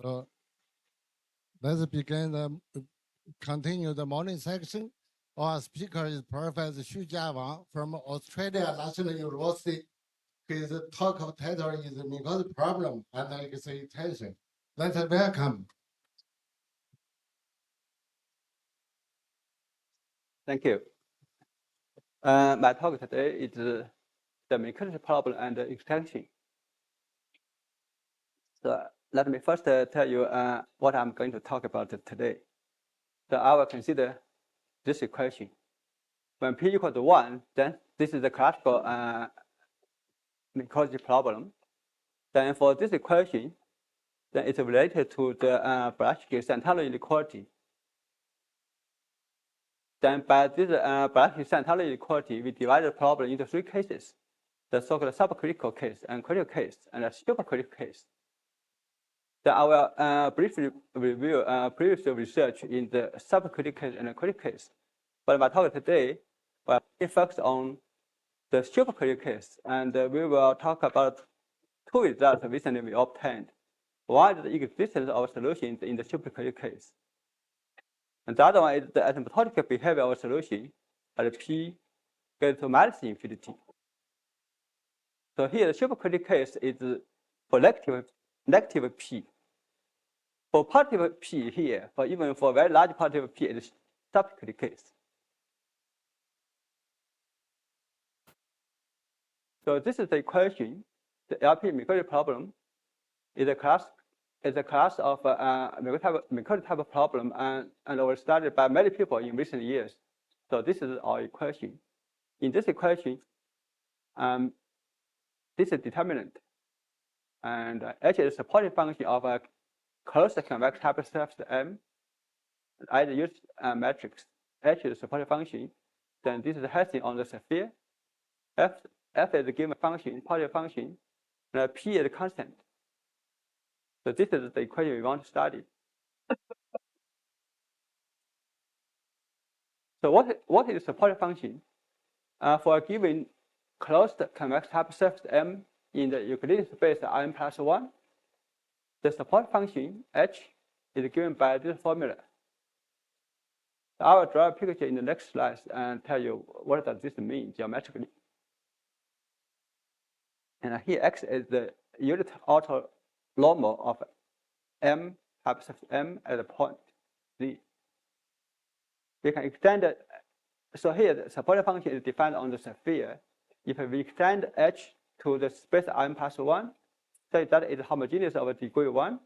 Let's begin continue the morning section. Our speaker is Professor Xu-Jia Wang from Australia National University. His talk title is Minkowski problem and excitation. Let's welcome. Thank you. My talk today is the Minkowski problem and extension. So let me first tell you what I'm going to talk about today. So I will consider this equation. When p equals to 1, then this is the classical Minkowski problem. Then for this equation, then it's related to the Blaschke-Santalo inequality. Then by this Blaschke-Santalo inequality, we divide the problem into 3 cases: the so-called supercritical case, and critical case, and a supercritical case. Then I will briefly review previous research in the supercritical case and the critical case. But my talk today will focus on the supercritical case, and we will talk about 2 results recently we obtained. One is the existence of solutions in the supercritical case, and the other one is the asymptotic behavior of a solution at p goes to minus infinity. So here the supercritical case is for negative p. For positive p here, for even for very large positive p, it is supercritical case. So this is the equation. The LP Minkowski problem is a class of Minkowski type of problem, and was studied by many people in recent years. So this is our equation. In this equation, this is determinant, and H is a supporting function of a closed convex hypersurface M. I use matrix. H is a supporting function. Then this is Hessian on the sphere. F is a given function, positive function, and P is a constant. So this is the equation we want to study. So what is supporting function? For a given closed convex hypersurface M in the Euclidean space M+1, the support function H is given by this formula. I will draw a picture in the next slide and tell you what does this mean geometrically. And here X is the unit orthonormal of M hypersurface M at a point Z. We can extend it. So here the supporting function is defined on the sphere. If we extend H to the space M+1, say that is homogeneous of degree 1,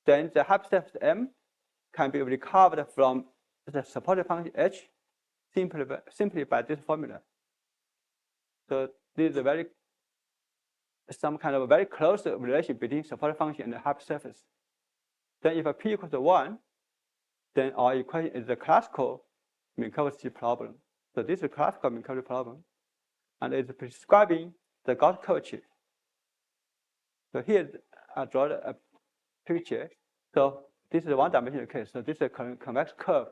then the hypersurface M can be recovered from the supporting function H simply by this formula. So this is some kind of a very close relation between supporting function and the hypersurface. Then if p equals to 1, then our equation is the classical Minkowski problem. So this is a classical Minkowski problem, and it's prescribing the Gauss curvature. So here I draw a picture. So this is a one-dimensional case. So this is a convex curve.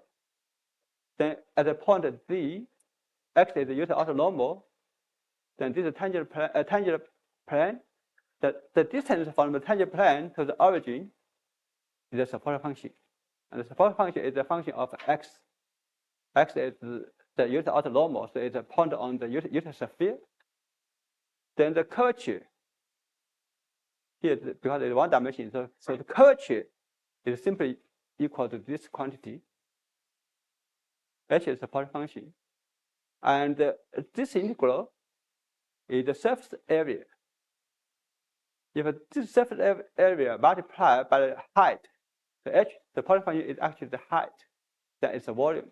Then at the point Z, X is the unit orthonormal. Then this is a tangent plane. The distance from the tangent plane to the origin is the support function. And the support function is a function of X. X is the unit orthonormal, so it's a point on the unit sphere. Then the curvature, here because it's one dimension, so the curvature is simply equal to this quantity. H is the support function. And this integral is the surface area. If this surface area multiplied by the height, the H, the support function is actually the height, then it's the volume.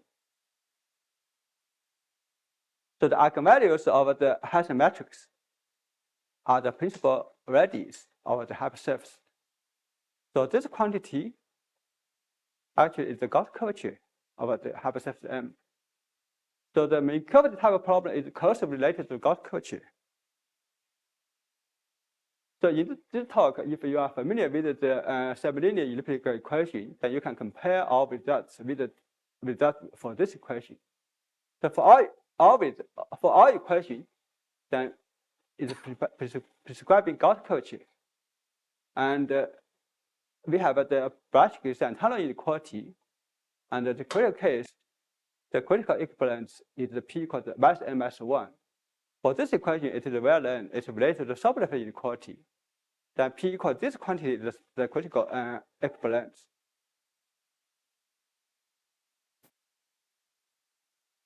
So the eigenvalues of the Hessian matrix are the principal radius of the hypersurface. So this quantity actually is the Gauss curvature of the hypersurface M. So the Minkowski type of problem is closely related to Gauss curvature. So in this talk, if you are familiar with the sublinear elliptical equation, then you can compare our results with the result for this equation. So for our equation, then it's prescribing Gauss curvature. And we have the Blaschke-Santalo inequality, and the critical case, the critical equivalence is the p equals minus n minus 1. For this equation, it is well known, it's related to the sublevel inequality. Then p equals this quantity is the critical equivalence.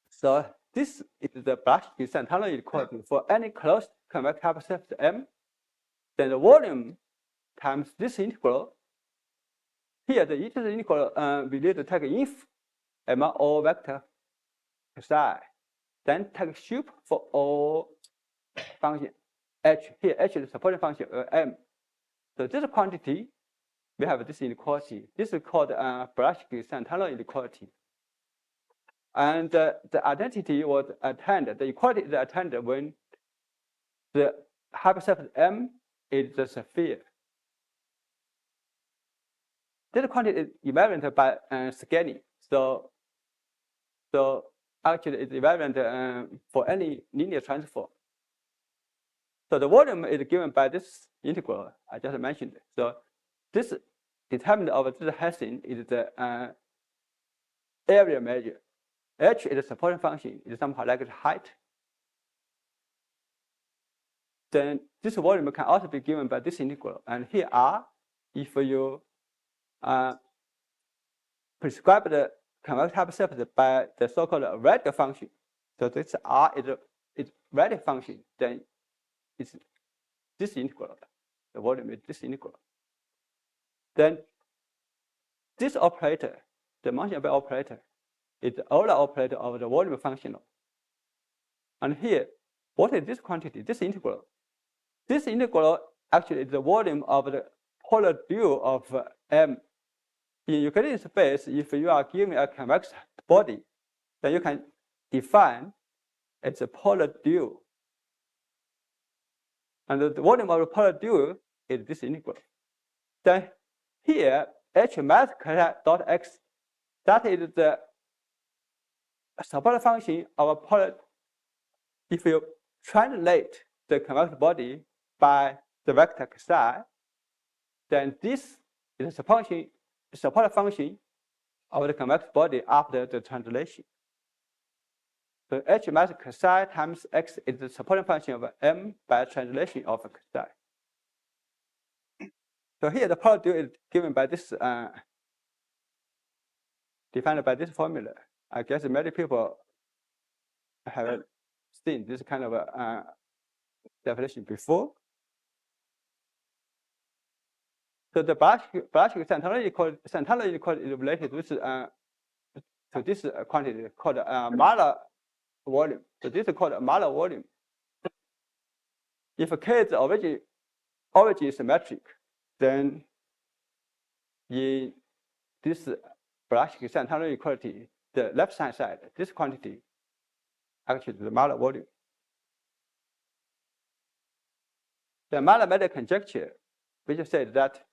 So this is the Blaschke-Santalo inequality for any closed convex hypersurface M. Then the volume times this integral. Here the integral we need to take inf among all vector psi. Then take sup for all function h. Here h is the supporting function M. So this quantity, we have this inequality. This is called Blaschke-Santalo inequality. And the identity was attained, the equality is attained when the hypersurface M is the sphere. This quantity is invariant by scaling. So actually it's invariant for any linear transform. So the volume is given by this integral I just mentioned. So this determinant of this Hessian is the area measure. H is a supporting function, is somehow like the height. Then this volume can also be given by this integral. And here R, if you prescribe the convex hypersurface by the so-called radical function. So this R is radical function, then it's this integral. The volume is this integral. Then this operator, the Monchengin operator, is the Euler operator of the volume functional. And here, what is this quantity? This integral. This integral actually is the volume of the polar dual of M. In Euclidean space, if you are given a convex body, then you can define it's a polar dual. And the volume of the polar dual is this integral. Then here, h minus dot x, that is the support function of a polar. If you translate the convex body by the vector psi, then this is the support function of the convex body after the translation. So h minus psi times x is the supporting function of M by translation of psi. So here the polar dual is given by this, defined by this formula. I guess many people have seen this kind of a definition before. So the Blaschke-Santalo inequality is related to this quantity called Mahler volume. So this is called a Mahler volume. If K is origin is symmetric, then in this Blaschke-Santalo inequality, the left hand side, this quantity, actually the Mahler volume. The Mahler method conjecture, which said that,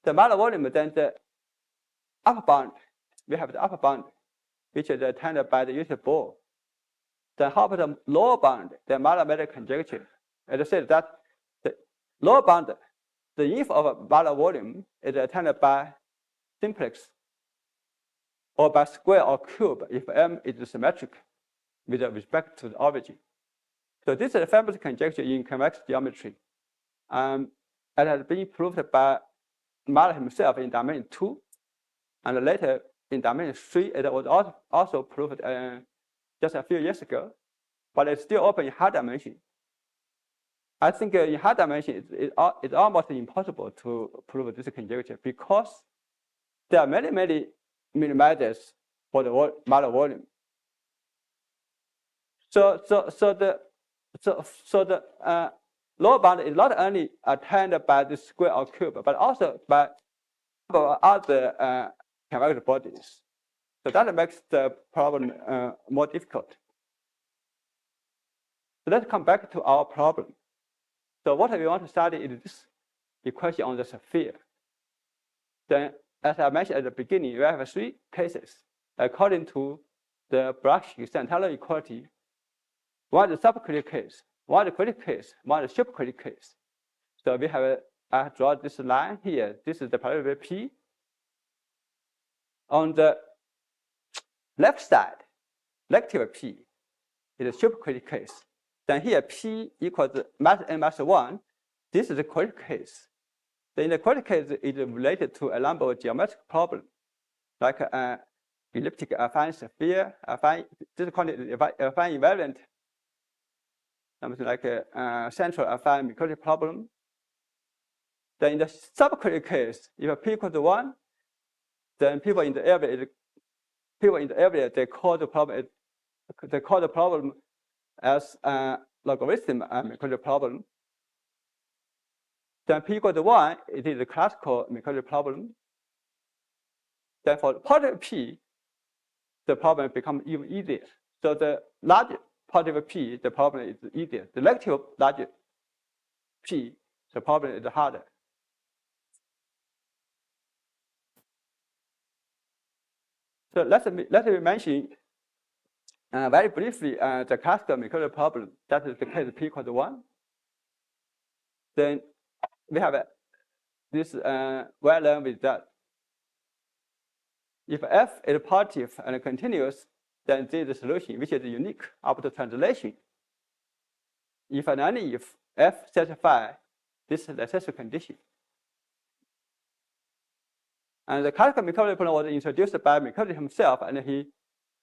the Mahler volume, then the upper bound, we have the upper bound, which is attained by the unit ball. Then how about the lower bound, the Mahler method conjecture? It said that the lower bound, the inf of a Mahler volume is attained by simplex or by square or cube if M is symmetric with respect to the origin. So this is a famous conjecture in convex geometry. It has been proved by Mahler himself in dimension 2, and later in dimension 3, it was also proved just a few years ago, but it's still open in high dimension. I think in high dimension, it's almost impossible to prove this conjecture because there are many minimizers for the Mahler volume. So the lower bound is not only attained by the square or cube, but also by other convex bodies. So that makes the problem more difficult. So let's come back to our problem. So what we want to study is this equation on the sphere. Then, as I mentioned at the beginning, we have 3 cases according to the Blaschke-Santalo equality. One is the supercritical case, one is the critical case, one is the supercritical case. So we have I draw this line here. This is the probability P. On the left side, negative P is a supercritical case. Then here P equals minus n minus 1. This is the critical case. Then in the critical case, it is related to a number of geometric problems, like elliptic affine sphere, affine, this is called affine invariant, something like a central affine Minkowski problem. Then in the subcritical case, if P equals 1, then people in the area they call the problem as a logarithm Minkowski problem. Then P equals 1, it is a classical Minkowski problem. Then for positive P, the problem becomes even easier. So the larger positive P, the problem is easier. The negative larger P, the problem is harder. So let me mention very briefly the classical Minkowski problem. That is the case P equals 1. Then we have this well-known result. If f is positive and continuous, then this is the solution, which is unique after translation. If and only if f satisfies this necessary condition. And the classical Minkowski problem was introduced by Minkowski himself, and he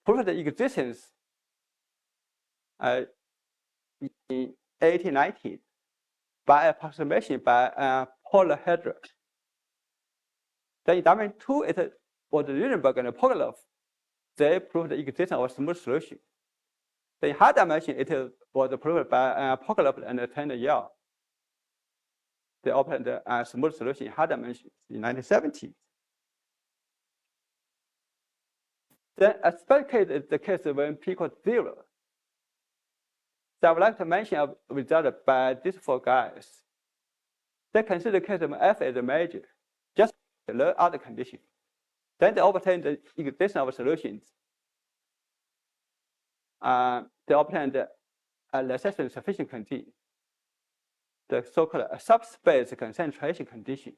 proved the existence in 1890 by approximation by polar hedra. Then in dimension 2, it was Riedenberg and Pogolov. They proved the existence of a smooth solution. Then in high dimension, it was proved by Pogolov and Turner-Yale. They obtained a smooth solution in high dimension in 1970. Then a special case is the case when P equals 0. So I would like to mention a result by these 4 guys. They consider the case of f as a major, just the other condition. Then they obtain the existence of solutions. They obtained a necessary sufficient condition, the so-called subspace concentration condition.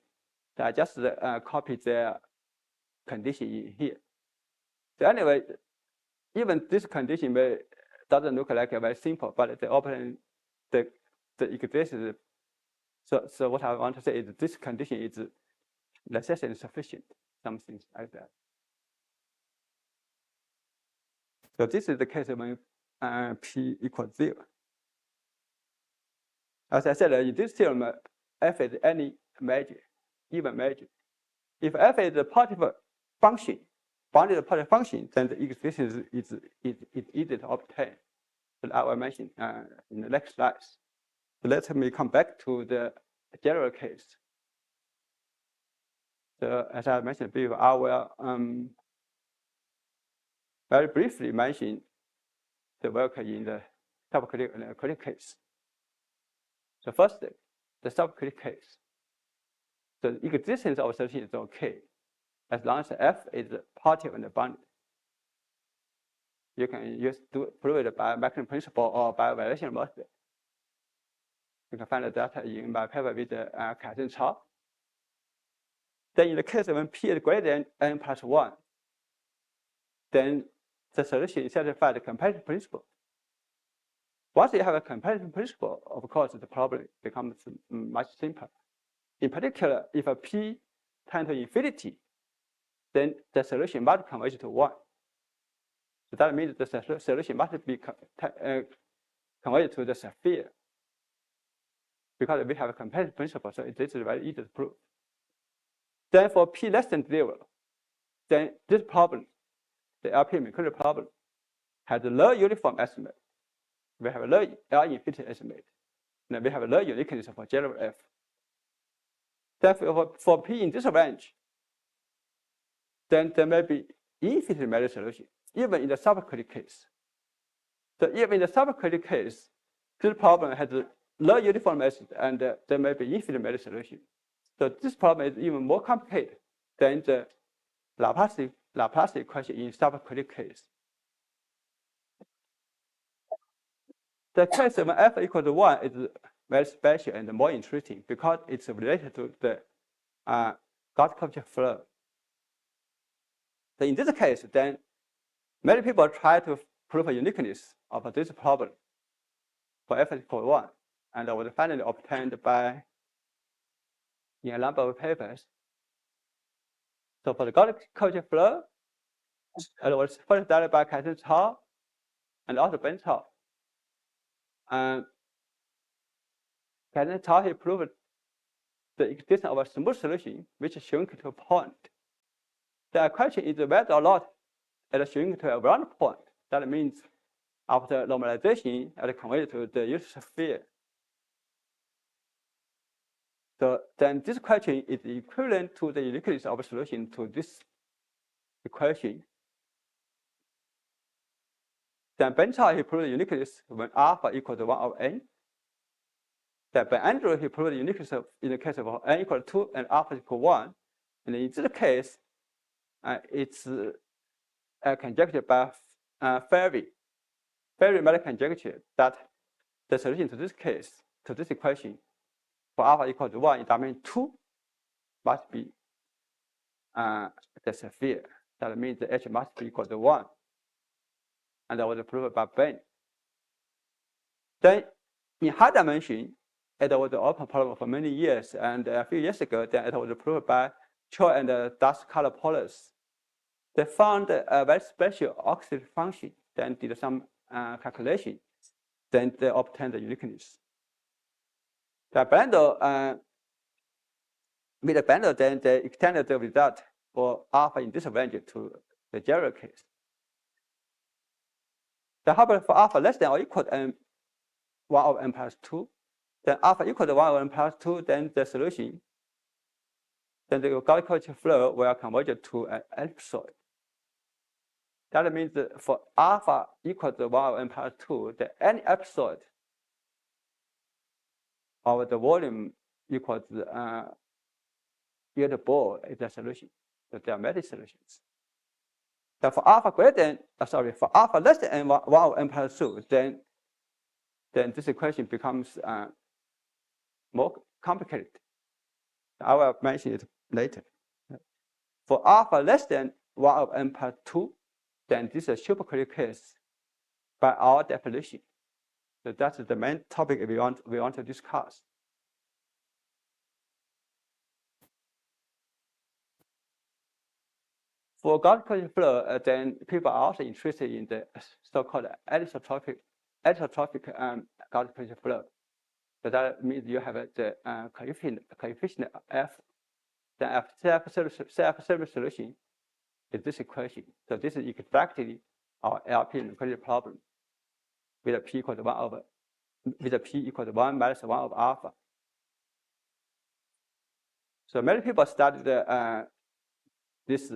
So I just copied their condition in here. So anyway, even this condition doesn't look like very simple, but they obtain the existence. So what I want to say is this condition is necessary and sufficient, something like that. So this is the case when P equals 0. As I said, in this theorem, f is any major, even major. If f is a positive function, bounded positive function, then the existence is easy to obtain. So I will mention in the next slides. So let me come back to the general case. So as I mentioned before, I will very briefly mention the work in the subcritical and critical case. So first, the subcritical case. The existence of solution is okay, as long as f is positive and bounded. You can prove it by maximum principle or by variation method. You can find the data in my paper with Kai-Zhen. Then in the case when P is greater than n plus 1, then the solution satisfies the comparative principle. Once you have a comparative principle, of course, the problem becomes much simpler. In particular, if a P tends to infinity, then the solution must converge to 1. So that means the solution must be converged to the sphere. Because we have a comparative principle, so this is very easy to prove. Then for P less than 0, then this problem, the LP Minkowski problem, has a low uniform estimate. We have a low L infinity estimate. Then we have a low uniqueness for general F. Then for P in this range, then there may be infinitely many solutions, even in the subcritical case. So even in the subcritical case, this problem has a low uniform estimate, and there may be infinitely many solutions. So this problem is even more complicated than the Laplace equation in subcritical case. The case when f equals 1 is very special and more interesting because it's related to the Gauss curvature flow. So in this case, then many people try to prove a uniqueness of this problem for f equal 1, and was finally obtained by in a number of papers. So for the Gauss curvature flow, it was first studied by Xu-Jia and also Xu-Jia. And Xu-Jia, he proved the existence of a smooth solution which shrink to a point. The question is whether or not it shrink to a round point. That means after normalization, it converted to the usual sphere. So then this question is equivalent to the uniqueness of a solution to this equation. Then Xu-Jia, he proved the uniqueness when alpha equals to 1 over n. Then by Andrew, he proved the uniqueness in the case of n equal to 2 and alpha equal 1. And in this case, it's conjectured by Fermi. Fermi made a conjecture that the solution to this case, to this equation, for alpha equal to 1 in dimension 2 must be the sphere. That means the h must be equal to 1. And that was proved by Ben. Then in high dimension, it was an open problem for many years. And a few years ago, then it was proved by Cho and Blaschke-Santalo. They found a very special oxygen function, then did some calculation, then they obtained the uniqueness. The bundle, with the bundle, then they extended the result for alpha in this range to the general case. The however, for alpha less than or equal to 1 over n plus 2, then alpha equal to 1 over n plus 2, then the solution, then the Gauss curvature flow will converge to an ellipsoid. That means that for alpha equal to 1 over n plus 2, then any ellipsoid of the volume equals the ball is the solution. So there are many solutions. But for alpha greater than, for alpha less than 1 over n plus 2, then this equation becomes more complicated. I will mention it later. For alpha less than 1 over n plus 2, then this is a supercritical case by our definition. So that's the main topic we want to discuss. For Gauss curvature flow, then people are also interested in the so-called anisotropic Gauss curvature flow. So that means you have the coefficient f. The self-service solution is this equation. So this is exactly our LP inequality problem with a p equal to 1 over, with a p equal to 1 minus 1 over alpha. So many people studied this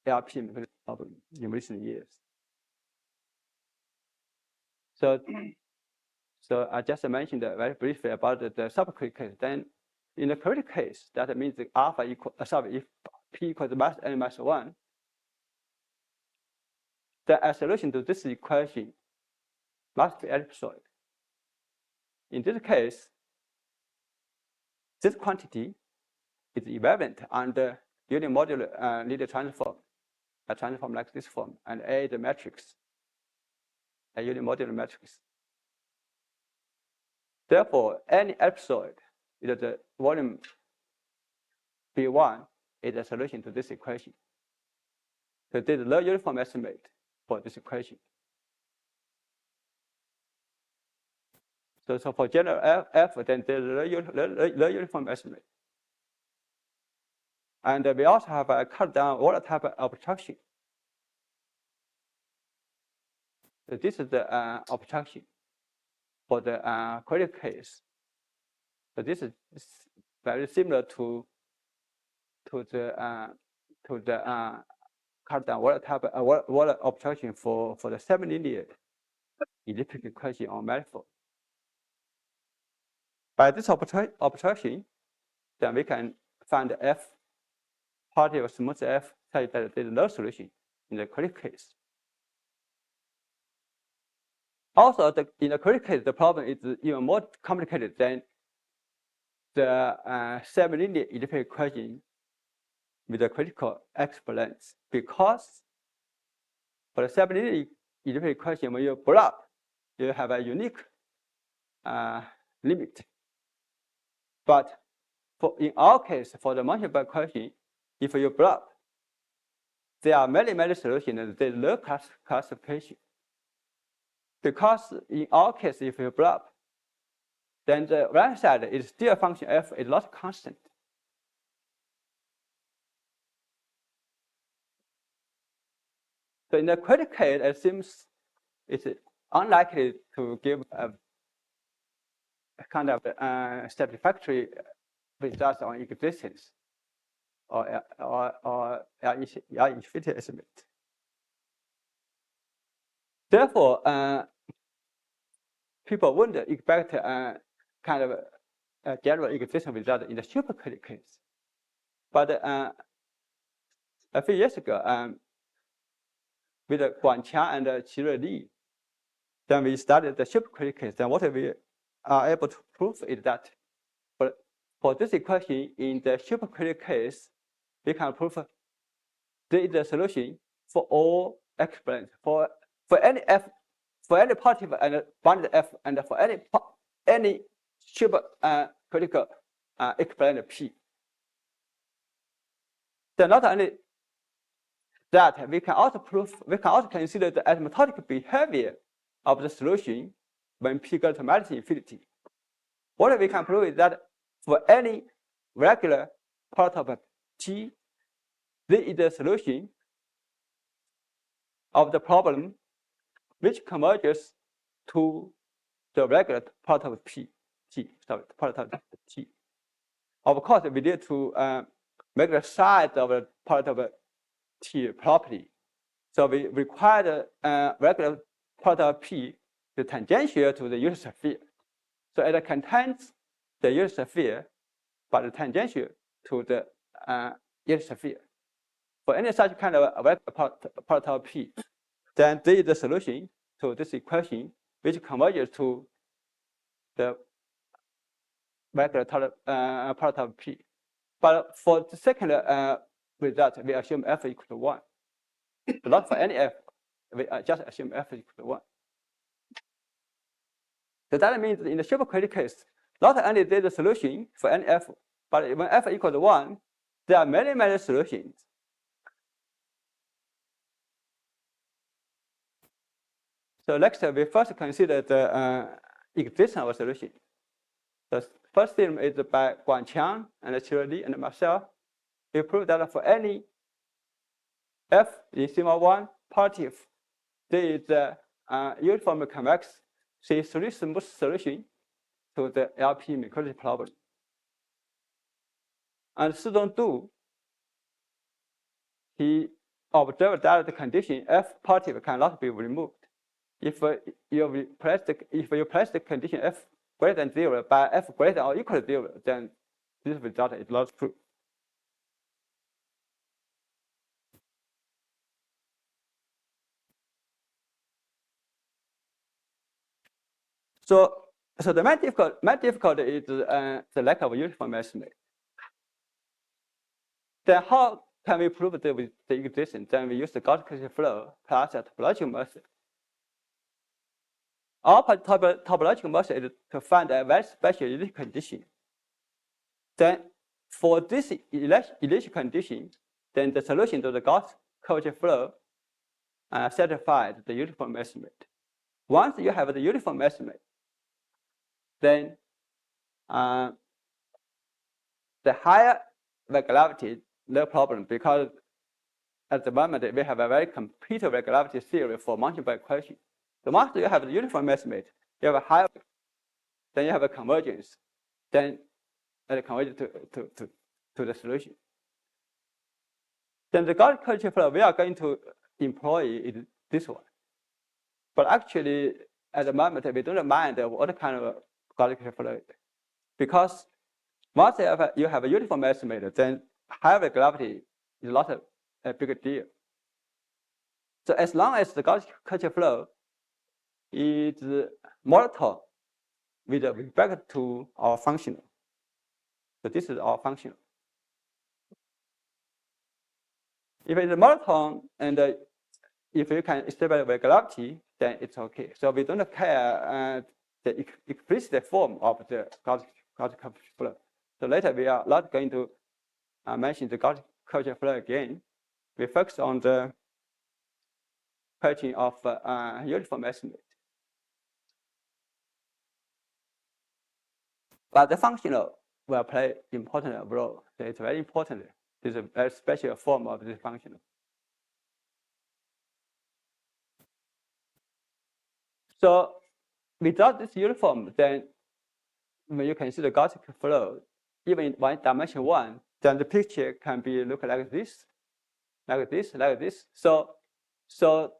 LP inequality problem in recent years. So I just mentioned very briefly about the supercritical case. Then in the critical case, that means the alpha equal, if p equals minus n minus 1, the solution to this equation must be ellipsoid. In this case, this quantity is equivalent under unit modular linear transform, a transform like this form, and A the matrix, a unit modular matrix. Therefore, any ellipsoid is the volume B1 is a solution to this equation. So this is the uniform estimate for this equation. So for general F, then there's the uniform estimate. And we also have a cut down all type of obstruction. So this is the obstruction for the critical case. So this is very similar to the cut down all type of all obstruction for the semi-linear elliptic equation on manifold. By this obstruction, then we can find the F positive smooth F such that there is no solution in the critical case. Also, in the critical case, the problem is even more complicated than the semi-linear integral equation with the critical exponents, because for the semi-linear integral equation, when you block, you have a unique limit. But in our case, for the multiple equation, if you block, there are many solutions and there's no classification. Because in our case, if you block, then the right side is still a function f, is not constant. So in the critical case, it seems it's unlikely to give a kind of satisfactory results on existence or infinity estimate. Therefore, people wouldn't expect kind of a general existence result in the supercritical case. But a few years ago, with Guangqiang and Qirui Li, then we studied the supercritical case. Then what we are able to prove is that for this equation in the supercritical case, we can prove there is a solution for all exponents for any f, for any positive and bounded f, and for any supercritical exponent p. Then not only that, we can also consider the asymptotic behavior of the solution when p goes to minus infinity. What we can prove is that for any regular part of t, there is a solution of the problem which converges to the regular part of part of t. Of course, we need to make the size of the part of t properly. So we require the regular part of p to tangential to the unit sphere. So it contains the unit sphere, but tangential to the unit sphere. For any such kind of part of p, then there is a solution to this equation which converges to the regular part of p. But for the second result, we assume f equal to 1. But not for any f, we just assume f equal to 1. So that means in the supercritical case, not only there is a solution for any f, but when f equals to 1, there are many solutions. So next, we first consider the existence of a solution. The first theorem is by Guangqiang and Qirui Li and myself. We prove that for any f in sigma 1 positive, there is a uniform convex C3 smooth solution to the LP Minkowski problem. And Sidong Du, he observed that the condition f positive cannot be removed. If you place the condition f greater than 0 by f greater or equal to 0, then this result is not true. So the main difficulty is the lack of uniform estimate. Then how can we prove the existence? Then we use the Gaussian flow plus a topological method. Our topological method is to find a very special initial condition. Then for this initial condition, then the solution to the Gaussian flow satisfies the uniform estimate. Once you have the uniform estimate, then the higher regularity, no problem, because at the moment we have a very complete regularity theory for multiple equations. So once you have the uniform estimate, you have a higher, then you have a convergence, then it converges to the solution. Then the Gaussian flow we are going to employ is this one. But actually, at the moment, we don't mind what kind of Gaussian flow, because once you have a uniform estimate, then higher regularity is not a big deal. So as long as the Gaussian flow is monotone with respect to our functional. So this is our functional. If it's monotone and if you can establish regularity, then it's okay. So we don't care the explicit form of the Gaussian flow. So later we are not going to mention the Gaussian flow again. We focus on the question of uniform estimate. But the functional will play important role. So it's very important. It's a very special form of this functional. So without this uniform, then when you can see the Gaussian flow, even in one dimension one, then the picture can be look like this, like this, like this. So for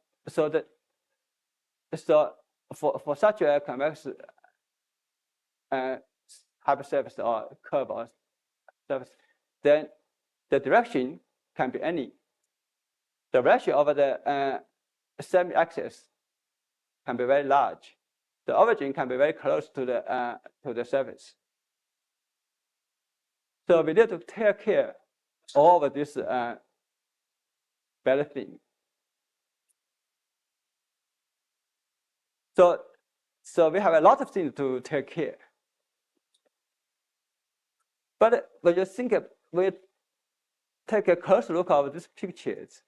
such a convex hypersurface or curve or surface, then the direction can be any. The ratio of the semi-axis can be very large. The origin can be very close to the surface. So we need to take care of this better thing. So we have a lot of things to take care. But when you think we take a close look at these pictures,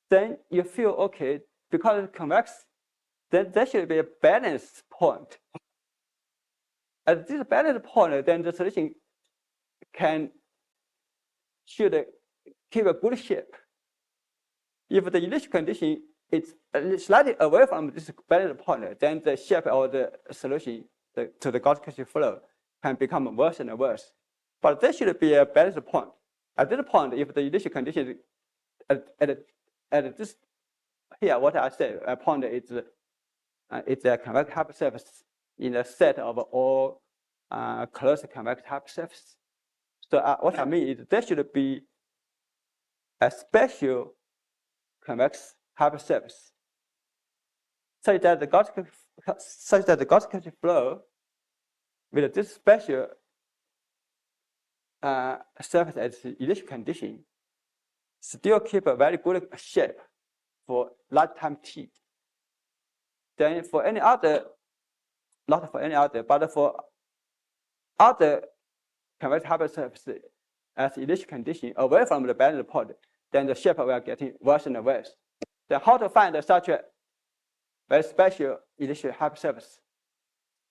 then you feel okay, because it's convex, then there should be a balance point. At this balance point, then the solution should keep a good shape. If the initial condition is slightly away from this balance point, then the shape of the solution to the Gaussian flow can become worse and worse. But there should be a balance point. At this point, if the initial condition at this here, what I said, a point is it's a convex hypersurface in a set of all closed convex hypersurfaces. So what I mean is there should be a special convex hypersurface such that the Gaussian flow with this special surface as the initial condition still keep a very good shape for large time t. Then for any other, not for any other, but for other convex hypersurface as initial condition away from the balance point, then the shape will getting worse and worse. Then how to find such a very special initial hypersurface?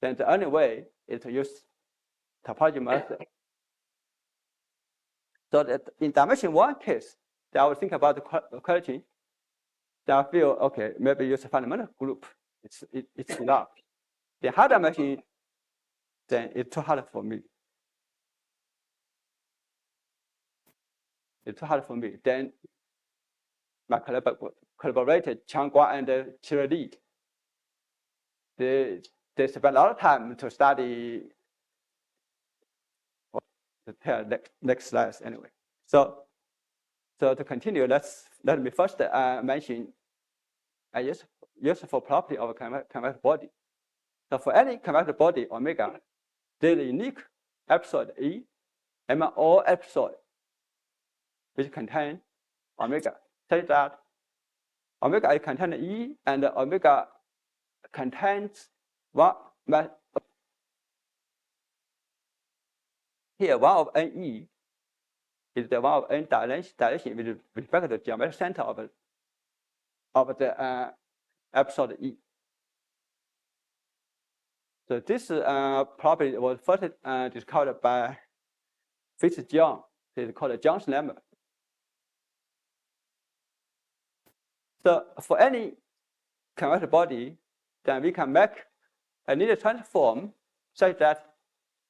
Then the only way is to use topology method. So that in dimension one case, then I will think about the quality. Then I feel okay, maybe use a fundamental group. It's enough. The high dimension, then it's too hard for me. It's too hard for me. Then my collaborator Chang Guan and Qi Li, they spend a lot of time to study. The next slide anyway. So to continue, let me first mention a useful property of a convex body. So for any convex body omega, there is a unique episode E among all episodes which contain omega, such that omega is contained E and omega contains one. Here, one of NE is the one of N dilation with respect to the geometric center of the episode E. So this property was first discovered by Xu-Jia. It's called John's lemma. So for any convex body, then we can make a linear transform such that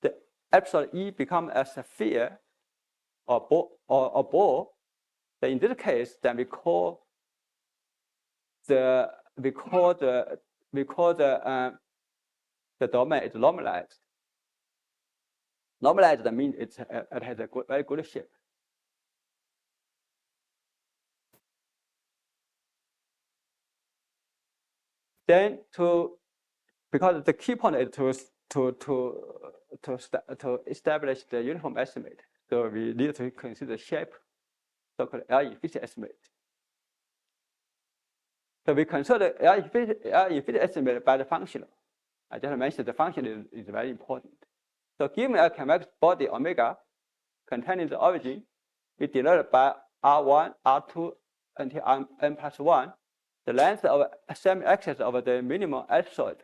the episode E becomes a sphere or ball. Then in this case, then we call the domain is normalized. Normalized means it has a very good shape. Then because the key point is to establish the uniform estimate, so we need to consider shape, so-called L-infty estimate. So we consider L-infty estimate by the functional. I just mentioned the function is very important. So given a convex body omega containing the origin, we denote by R1, R2 until n plus 1, the length of semi-axis of the minimum ellipsoid.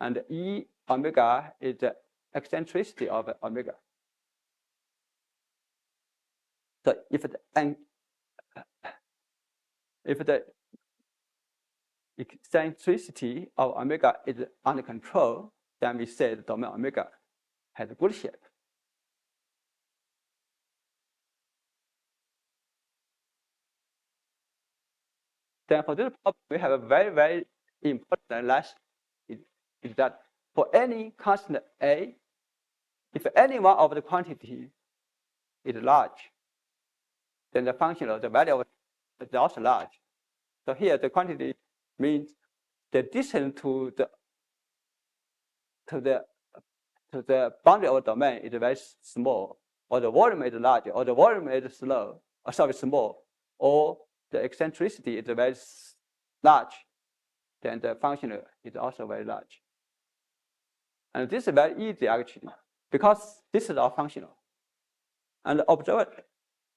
And E omega is the eccentricity of omega. So if the eccentricity of omega is under control, then we say the domain omega has a good shape. Then for this problem, we have a very, very important lesson is that for any constant A, if any one of the quantity is large, then the functional, the value of it is also large. So here the quantity means the distance to the boundary of the domain is very small, or the volume is large, or the volume is small, or the eccentricity is very large, then the functional is also very large. And this is very easy actually, because this is our functional. And observe,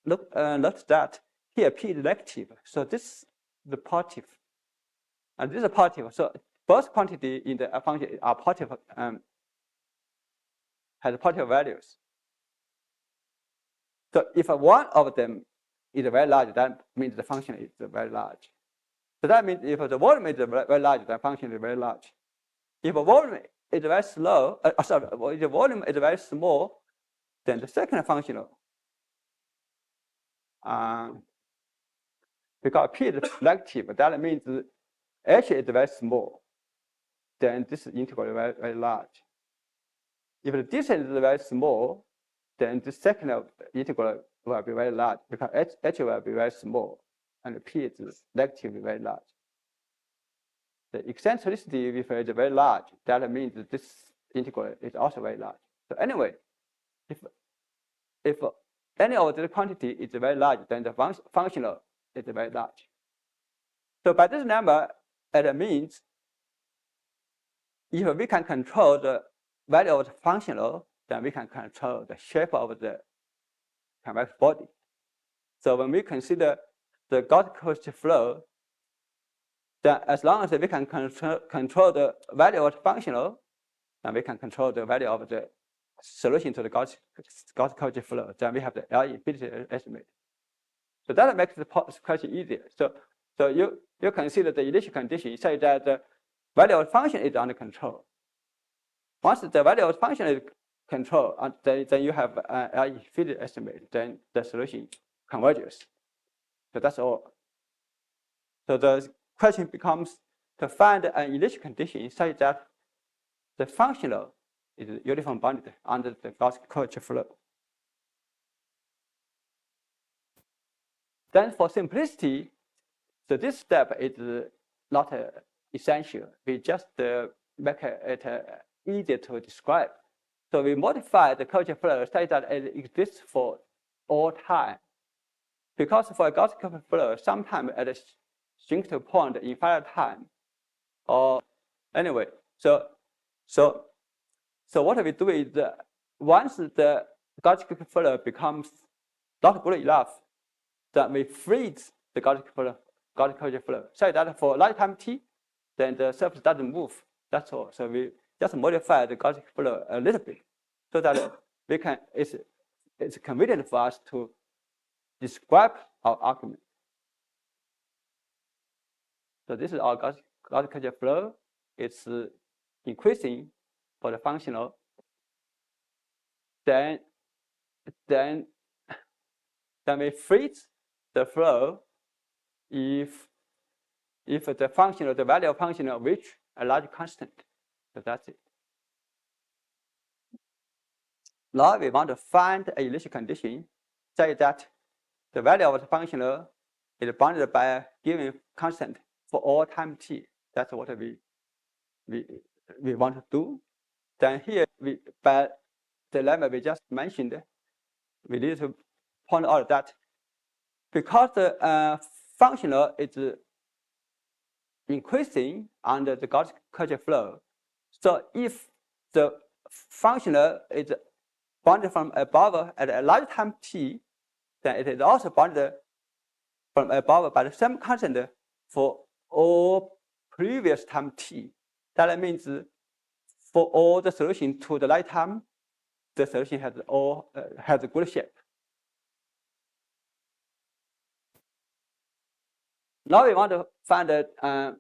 look that here P is negative, so this is the positive, and this is positive. So both quantity in the function are positive, has positive values. So if one of them is very large, that means the function is very large. So that means if the volume is very large, the function is very large. If a volume is very slow, if the volume is very small, then the second functional, because P is negative, that means H is very small, then this integral is very, very large. If the distance is very small, then the second integral will be very large, because H will be very small, and P is negatively very large. The eccentricity if it is very large, that means that this integral is also very large. So anyway, if any of the quantity is very large, then the functional is very large. So by this number, it means if we can control the value of the functional, then we can control the shape of the convex body. So when we consider the Gauss flow, then as long as we can control the value of the functional, then we can control the value of the solution to the Gauss flow. Then we have the L-infinity estimate. So that makes the question easier. So you consider the initial condition, you say that the value of the function is under control. Once the value of the function is controlled, then you have an L-infinity estimate. Then the solution converges. So that's all. So the question becomes to find an initial condition such that the functional is uniform bounded under the Gauss flow. Then for simplicity, so this step is not essential. We just make it easier to describe. So we modify the curvature flow such that it exists for all time. Because for a Gauss flow, sometimes at a single point in finite time, or anyway, so what we do is once the Gauss flow becomes not good enough, then we freeze the Gauss curvature flow, so that for lifetime t, then the surface doesn't move. That's all. So we just modify the Gauss flow a little bit, so that we can. It's convenient for us to describe our argument. So this is our Gauss curvature flow. It's increasing for the functional. Then we freeze the flow if the functional, the value of functional reach a large constant. So that's it. Now we want to find an initial condition such that the value of the functional is bounded by given constant for all time t. That's what we want to do. Then here, by the lemma we just mentioned, we need to point out that because the functional is increasing under the Gaussian flow, so if the functional is bounded from above at a large time t, then it is also bounded from above by the same constant for all previous time t. That means for all the solution to the light time, the solution has a good shape. Now we want to find the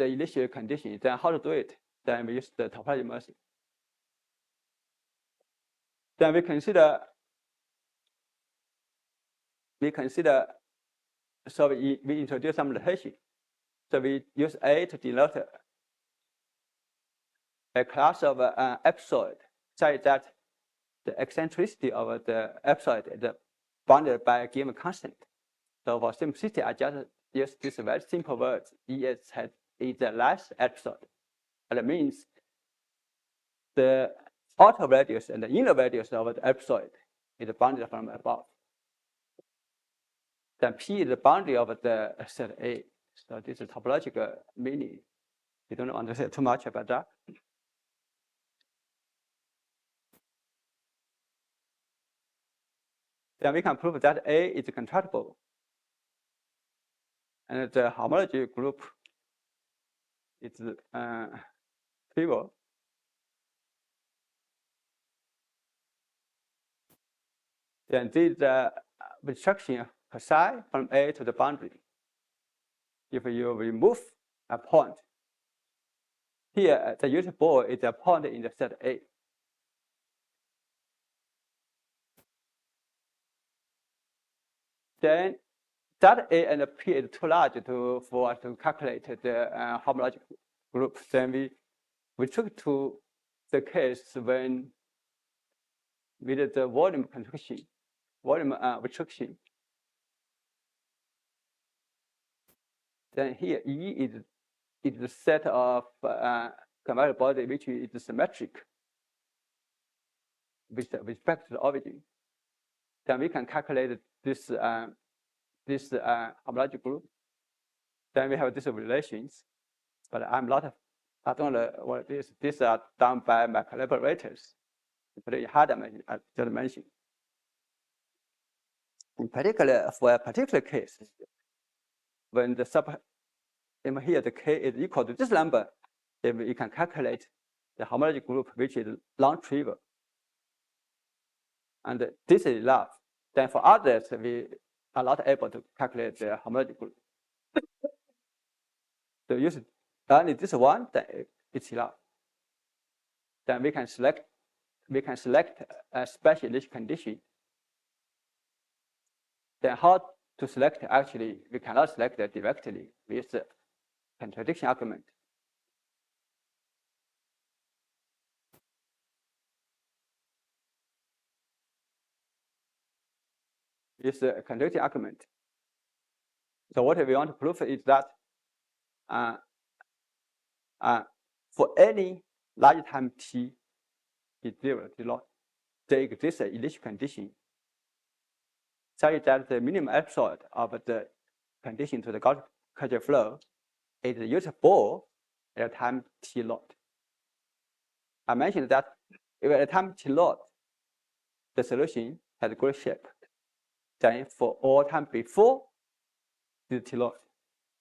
initial condition. Then how to do it? Then we use the topology method. Then we consider. So we introduce some notation. So we use A to denote a class of epsilon, such that the eccentricity of the epsilon is bounded by a given constant. So for simplicity, I just use this very simple word. is the less epsilon. And it means the outer radius and the inner radius of the epsilon is bounded from above. Then P is the boundary of the set A. So this is topological meaning. We don't want to say too much about that. Then we can prove that A is contractible. And the homology group is trivial. Then this is the restriction psi from A to the boundary. If you remove a point, here the unit ball is a point in the set A. Then that A and P is too large for us to calculate the homologic group. Then we took to the case when we did the volume restriction. Then here E is the set of convection body which is symmetric with respect to the origin. Then we can calculate this homologic group. Then we have these relations, but I don't know what it is. These are done by my collaborators. But I just mentioned. In particular, for a particular case, when the here the k is equal to this number, then you can calculate the homologic group, which is non-trivial. And this is enough. Then for others, we are not able to calculate the homologic group. So use only this one, then it's enough. Then we can select a special initial condition. Then how to select? Actually, we cannot select it directly with the contradiction argument. It's a contradiction argument. So what we want to prove is that for any large time t is 0 to lot, there exists an initial condition such that the minimum epsilon of the condition to the Gaussian flow is usable at a time t lot. I mentioned that if at a time t lot, the solution has a good shape. Then for all time before the t lot,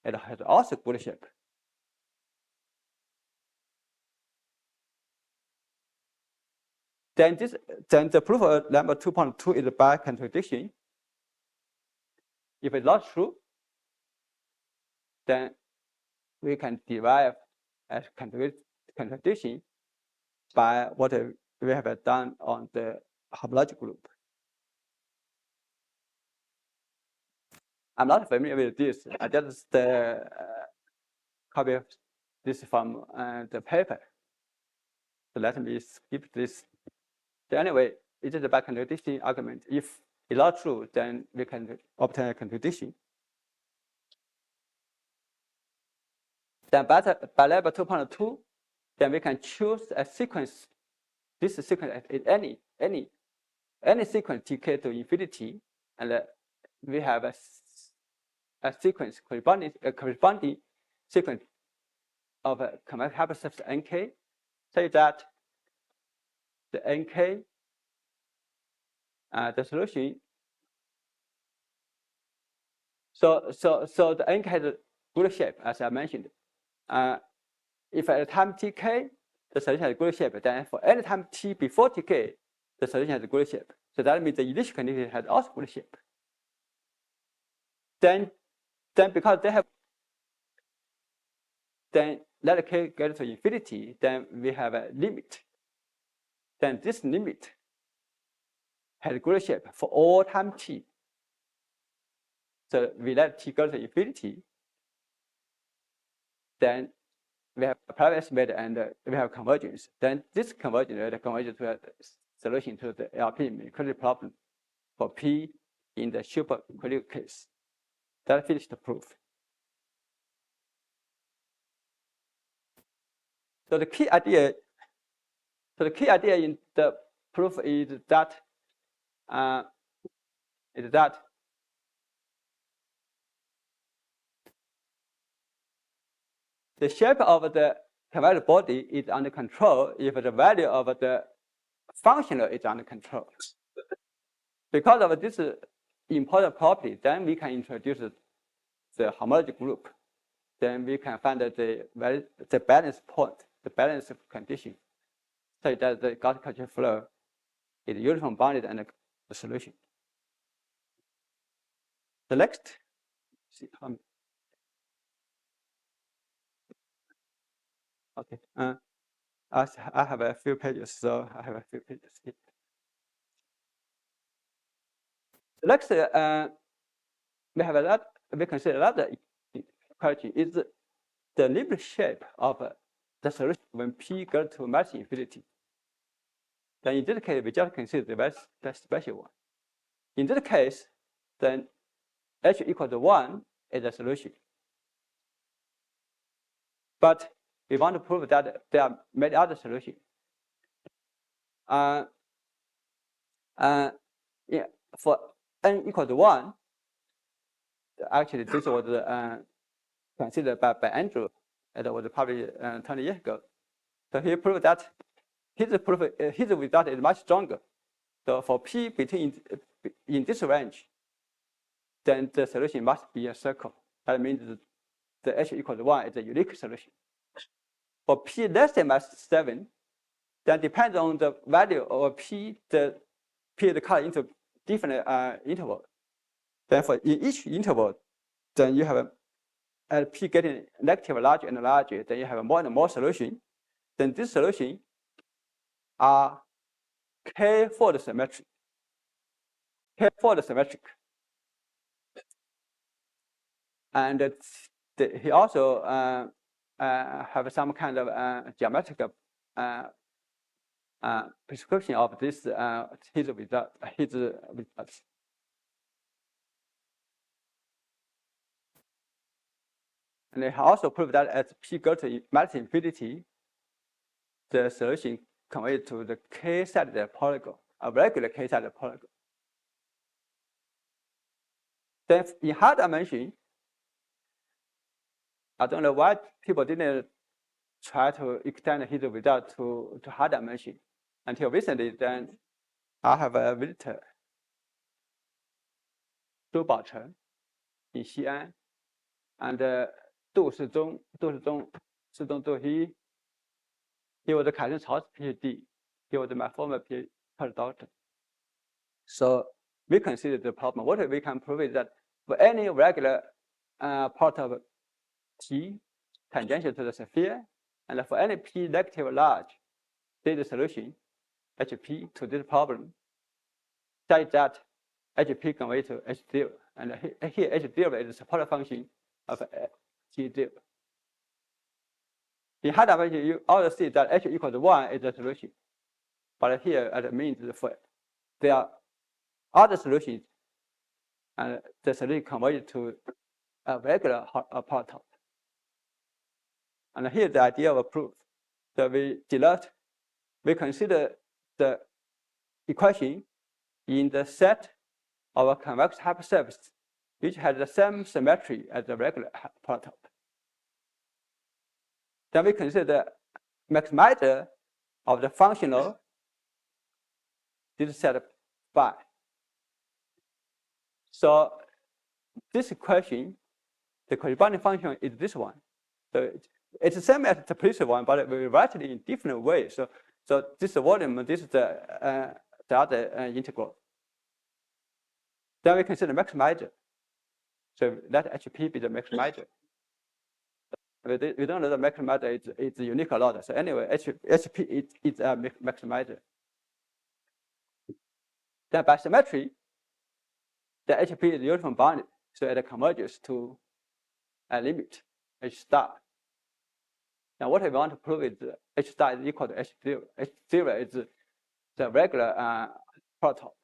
it has also good shape. Then the proof of number 2.2 is by contradiction. If it's not true, then we can derive a contradiction by what we have done on the homologic group. I'm not familiar with this. I just copy this from the paper. So let me skip this. So anyway, it is a by contradiction argument. If it's not true, then we can obtain a contradiction. then by level 2.2, then we can choose a sequence. This sequence is any sequence tk to infinity, and we have a sequence corresponding sequence of a convex hyperspace nk, say that the nk, the solution. So the nk has a good shape, as I mentioned. If at time tk, the solution has a good shape, then for any time t before tk, the solution has a good shape. So that means the initial condition has also good shape. Then because they have, then let k get to infinity, then we have a limit. Then this limit has a good shape for all time t. So we let t go to infinity, then we have a private estimate and we have convergence. Then this convergence converges to a solution to the LP inequality problem for P in the supercritical case. That finished the proof. So the key idea in the proof is that the shape of the convex body is under control if the value of the functional is under control. Because of this important property, then we can introduce the homology group. Then we can find the balance point, the balance condition, so that the Gauss culture flow is uniform bounded and the solution. The next, okay. I have a few pages, so I have a few pages here. The next, we have a lot. We consider another question is the limit shape of the solution when p goes to massive infinity. Then in this case, we just consider the special one. In this case, then h equal to 1 is the solution. But we want to prove that there are many other solutions. Yeah, for n equal to 1, actually this was considered by Andrew. It was published 20 years ago. So he proved that his result is much stronger. So for p between in this range, then the solution must be a circle. That means the h equal to 1 is a unique solution. For p less than -7, then depends on the value of p, the p is cut into different intervals. Then for in each interval, then you have as p getting negative larger and larger, then you have more and more solution. Then this solution are k-fold symmetric. K-fold symmetric. And he also have some kind of geometrical prescription of this his results. And he also proved that as p goes to massive infinity, the solution converges to the k-sided polygon, a regular k-sided polygon. Then in high dimension, I don't know why people didn't try to extend his result to high dimension. Until recently, then I have a visitor, Zhou Baocheng, in Xi'an, and Du Shizhong, he was a Kai Cao's PhD. He was my former postdoctor. So we consider the problem. What we can prove is that for any regular part of T tangential to the sphere, and for any P negative large, there is a solution, HP, to this problem, such that HP conveys to H0. And here H0 is the support function of T0. In high dimension, you also see that H equals 1 is the solution. But here it means for there are other solutions, and the solution converges to a regular part. And here the idea of a proof. So we consider the equation in the set of a convex hypersurface which has the same symmetry as the regular polytope. Then we consider the maximizer of the functional this set phi. So this equation, the corresponding function is this one. So it's the same as the previous one, but we write it in different ways. So this is the volume, this is the other integral. Then we consider maximizer. So let HP be the maximizer. We don't know the maximizer is unique or not. So anyway, HP is a maximizer. Then by symmetry, the HP is uniform bounded, so it converges to a limit H star. Now what we want to prove is H star is equal to H0. H0 is the regular polytope.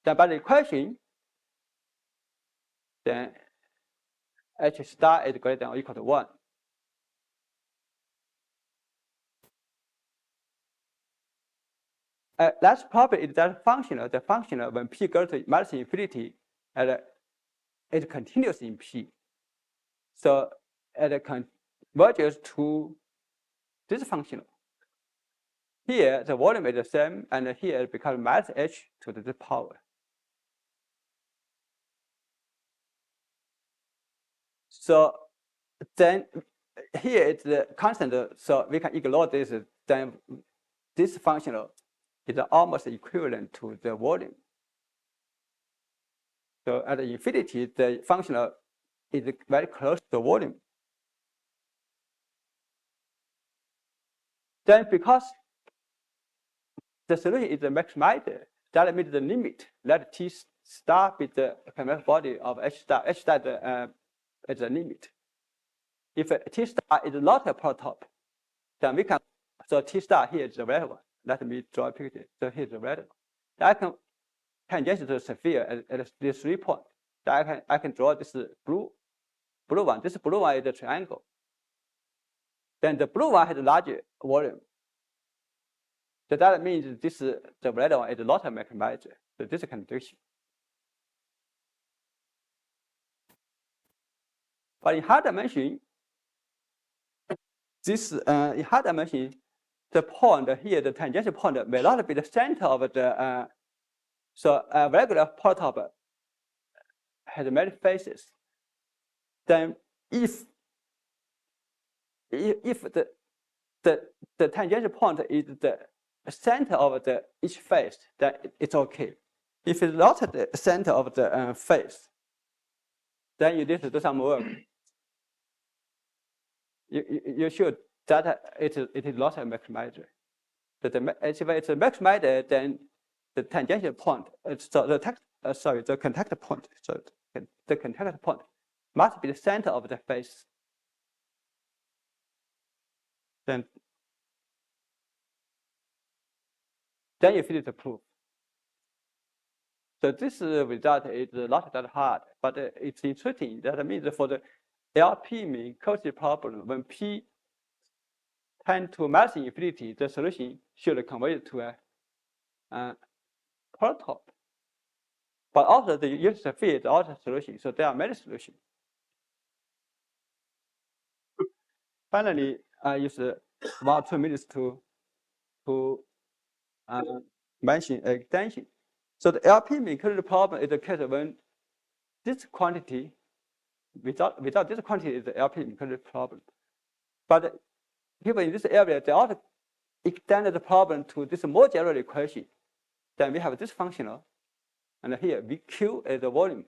Then by the equation, then H star is greater than or equal to 1. Last problem is that the functional when p goes to minus infinity, it continues in p. So it converges to this functional. Here the volume is the same, and here it becomes minus h to the power. So then here it's the constant, so we can ignore this. Then this functional is almost equivalent to the volume. So at infinity, the functional is very close to the volume. Then because the solution is the maximizer, that means the limit, let T star be the convex body of H star. H star is the limit. If T star is not a polytope, then we can, so T star here is the red one. Let me draw a picture. So here's the red one. I can tangential to the sphere at these 3 points. I can draw this blue one. This blue one is a triangle. Then the blue one has a larger volume. So that means the red one is not a maximizer. So this is a contradiction. But in high dimension, the point here, the tangential point, may not be the center of the. So a regular polytope has many faces. Then if the tangential point is the center of each face, then it's okay. If it's not the center of the face, then you need to do some work. You should that it is not a maximizer. If it's a maximizer, then the tangential point, the contact point, the contact point must be the center of the face. Then you finish the proof. So this result is not that hard, but it's interesting. That means for the LP Minkowski problem, when P tends to minus infinity, the solution should converge to a polytope. But also the unit field is also a solution, so there are many solutions. Finally, I use 1 or 2 minutes to mention extension. So the LP Minkowski problem is the case when this quantity, without this quantity, is the LP Minkowski problem. But people in this area, they also extended the problem to this more general equation. Then we have this functional, and here VQ is the volume,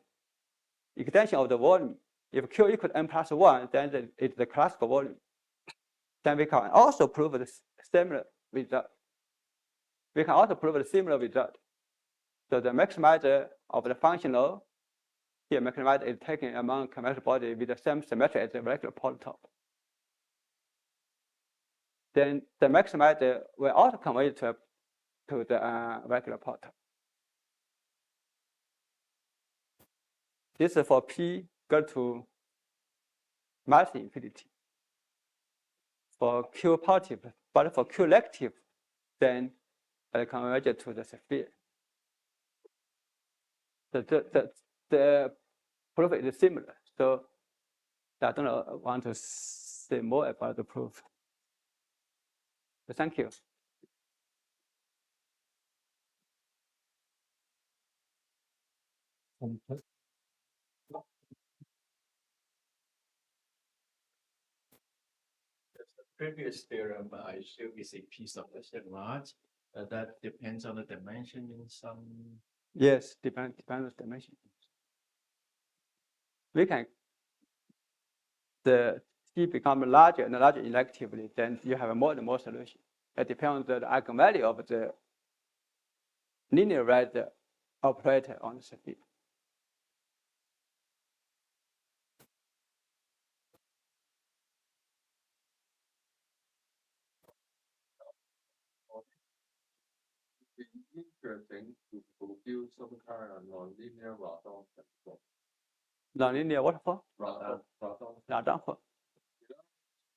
extension of the volume. If Q equals n plus 1, then it's the classical volume. Then we can also prove the similar result. So the maximizer of the functional, here maximizer is taken among convex body with the same symmetry as the regular polytope. Then the maximizer will also converge to the regular polytope. This is for P go to mass infinity. For Q positive, but for Q negative, then it converges to the sphere. The proof is similar. So I don't want to say more about the proof. But thank you. Previous theorem, I assume is a piece of the same large. That depends on the dimension in some. Yes, depends on the dimension. We can the T become larger and larger electively, then you have more and more solution. It depends on the eigenvalue of the linear red operator on the sphere. It's interesting to produce some kind of nonlinear Radon control. Nonlinear waterfall? Radon. Radon.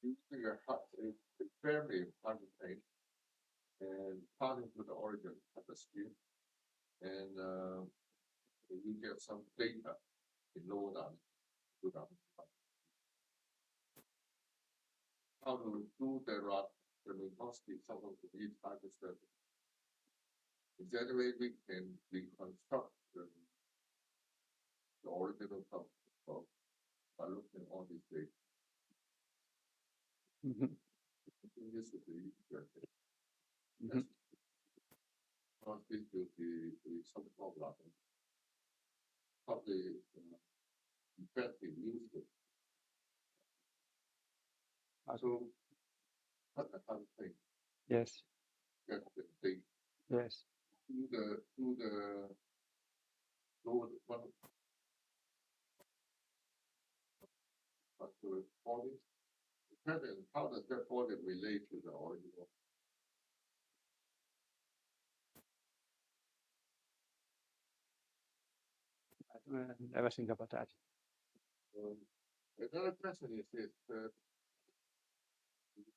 Using a hut is fairly concentrated and starting to the origin of the sphere. And you get some data in lower down. How to do the Minkowski something to each type of study. In that way, we can reconstruct the original concept by looking at all these data. Mm-hmm. This would be interesting. Mm-hmm. This will be some problem. Probably effective use it. So that's the kind of thing. Yes. That's the thing. Yes. To the lower one. But to the body, how does that body relate to the original? I never think about that. Another question is this: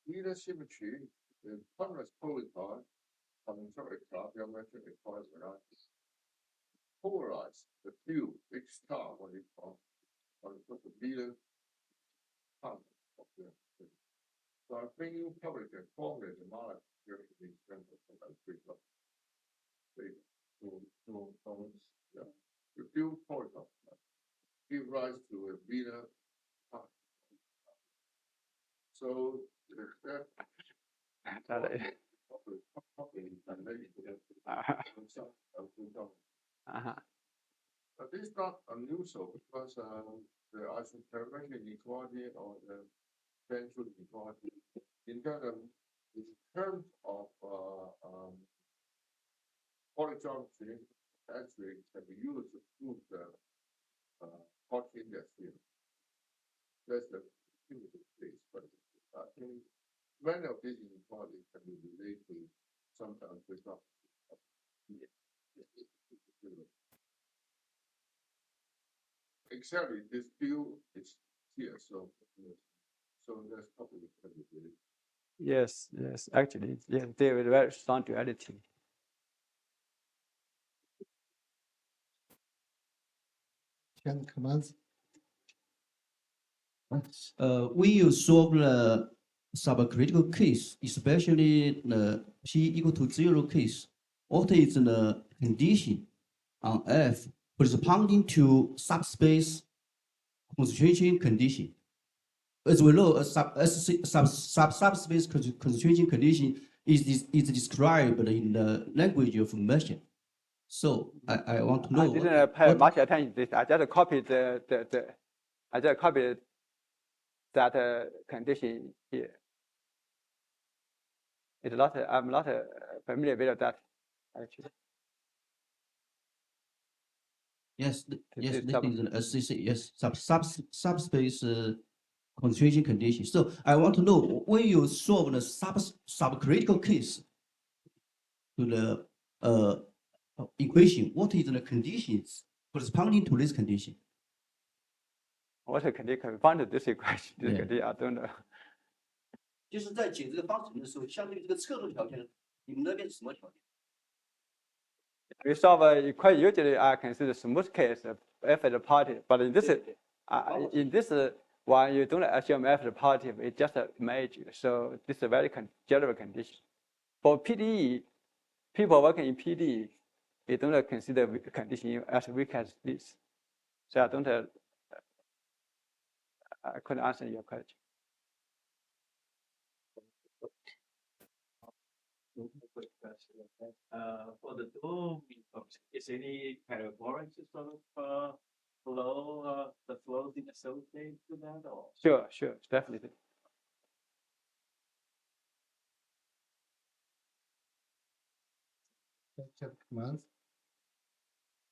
either symmetry, the ponderous polygon, you mentioned it twice, right? Polarize the field, big star, what you call, or put the beater of the. So I think you probably can formulate the knowledge here in the extent of the yeah. The field polygon give rise to a beater. So that But this is not unusual because the isotropic inequality or the ventral inequality in terms of polygeometry actually can be used to prove the Hodge index theorem. That's the primitive case, but I think many of these inequalities can be related to some kind of result. Exactly, this field is here, so that's probably can be related. Yes, actually, yes, they were very strong duality. Can comments? We will solve the subcritical case, especially the p equal to 0 case. What is the condition on F corresponding to subspace concentration condition? As we know, a subspace concentration condition is described in the language of motion. So I want to know. I didn't pay much attention to this. I just copied I just copied that condition here. It's not. I'm not familiar with that actually. Yes, yes, this is an SCC. Yes, subspace concentration condition. So I want to know when you solve the subcritical case to the equation, what is the conditions corresponding to this condition? what can they confine this equation? This Yeah. I don't know. 就是在解这个方程的时候，相对于这个测度条件，你们那边是什么条件？ We solve a equation. Usually, I consider smooth case f is positive, but in this one, you don't assume f is positive. It's just a image. So this is a very general condition. For PDE, people working in PDE, they don't consider condition as weak as this. So I don't. I couldn't answer your question. Quick question. Okay. For the dual Minkowski, is any kind of warranty sort of flow, the flow being associated to that, or? Sure, definitely. Check commands.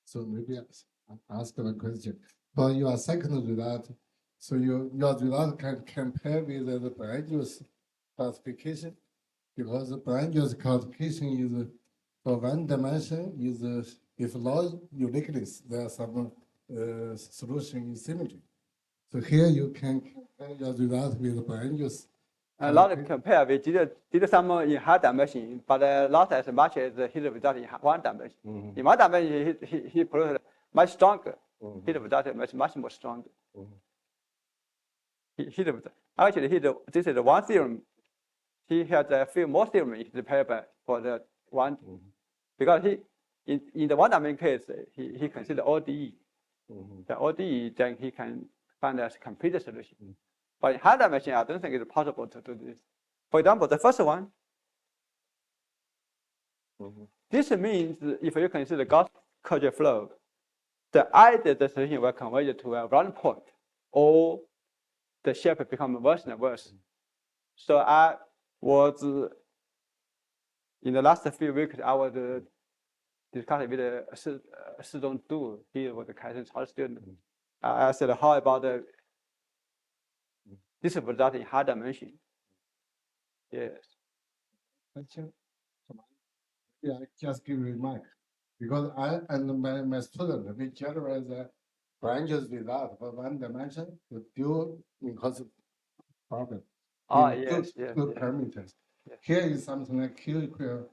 So maybe ask the question. For your second result, so your result can compare with the brand use classification, because the brand use classification is for one dimension is if no uniqueness, there's some solution in symmetry. So here you can compare your result with the brand use. A lot of compare. We did some in high dimension, but not as much as his result in one dimension. In one dimension, he proved much stronger. His result is much more stronger. Actually, this is the one theorem. He has a few more theorems in the paper for the one, because in the one dimension case he considered ODE. The ODE, then he can find a complete solution. But in high dimension, I don't think it's possible to do this. For example, the first one. This means if you consider Gauss-Kagel flow, the ideal solution will converge to a round point, or the shape becomes worse and worse. So I was in the last few weeks, I was discussing with Shizong Du. He was a Kaisen student. I said, how about this result in high dimension? Yes. Question? Yeah, just give remark. Because I and my student, we generate the branches result for one dimension to dual because problem. Yes. Two parameters. Yes. Here is something like Q equal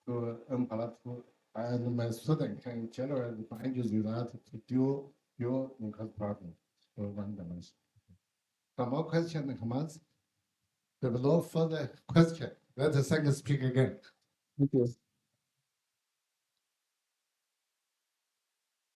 to n plus 2, and my student can generate the branches result to dual because problem for one dimension. Some more questions and comments? There was no further question. Let the second speak again. Thank you.